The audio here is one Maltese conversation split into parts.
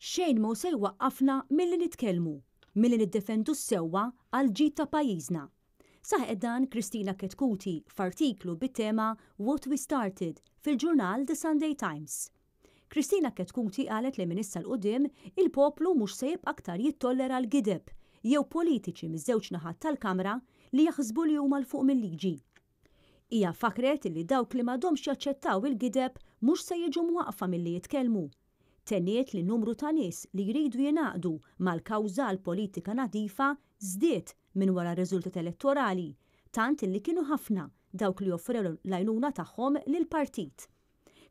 Xejn mo se jwaqqafna milli nitkellmu, milli niddefendu s-sewwa għal ġid ta' pajjiżna. Saħqet dan Kristina Ketkuti f'artiklu bit-tema What We Started fil-ġurnal The Sunday Times. Kristina Ketkuti qalet li minissa l-qudiem il-poplu mhux se jibqa' aktar jittollera l-gideb jew politiċi miż-żewġ naħat tal-Kamra li jaħsbu li huma l fuq mill-liġi. Hija fakret li dawk li m'għadhomx jaċċettaw il-gideb mhux se jiġu mwaqfa milli jitkellmu. Tenniet li numru ta' nies li jridu jingħaqdu mal-kawża l-politika nadifa żdied minn wara r-riżultat elettorali, tant li kienu ħafna dawk li offrew l-għajnuna tagħhom lill-partit.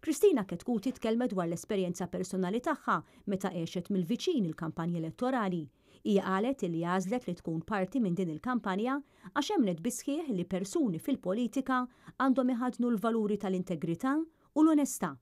Kristina Ketkuti tkellmet dwar l-esperjenza personali tagħha meta għexet mill-viċin il-kampanja elettorali. Hija qalet li għażlet li tkun parti minn din il-kampanja għax hemmnet bisħieħ li persuni fil-politika għandhom iħadnu l-valuri tal-integrità u l-onestà.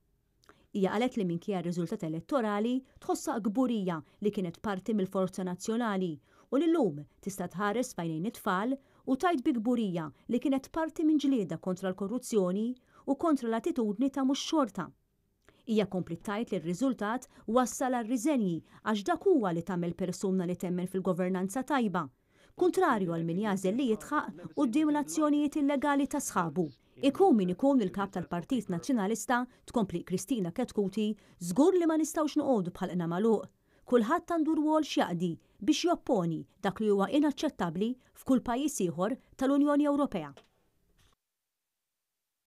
Hija qalet li minkejja r-riżultat elettorali tħossha gburija li kienet parti mill-Forza Nazzjonali u li llum tista' tħares f'għajnejn it-tfal u tajt bi gburija li kienet parti minn ġlieda kontra l-korruzzjoni u kontra l-attitudni ta' mhux xorta. Hija komplit tajt li r-riżultat wassal għar-riżenji għax dak huwa li tagħmel persuna li temmen fil-governanza tajba, kuntrarju għal min jażel li jitħaq quddiem l-azzjonijiet illegali ta' sħabu. Ikun min ikun il-kap tal-Partit Nazzjonalista tkompli Kristina Ketkuti żgur li ma nistgħux noqogħdu bħalqna magħluq. Kulħadd għandu rwol x'jaqdi biex jopponi dak li huwa inaċċettabbli f'kull pajjiż ieħor tal-Unjoni Ewropea.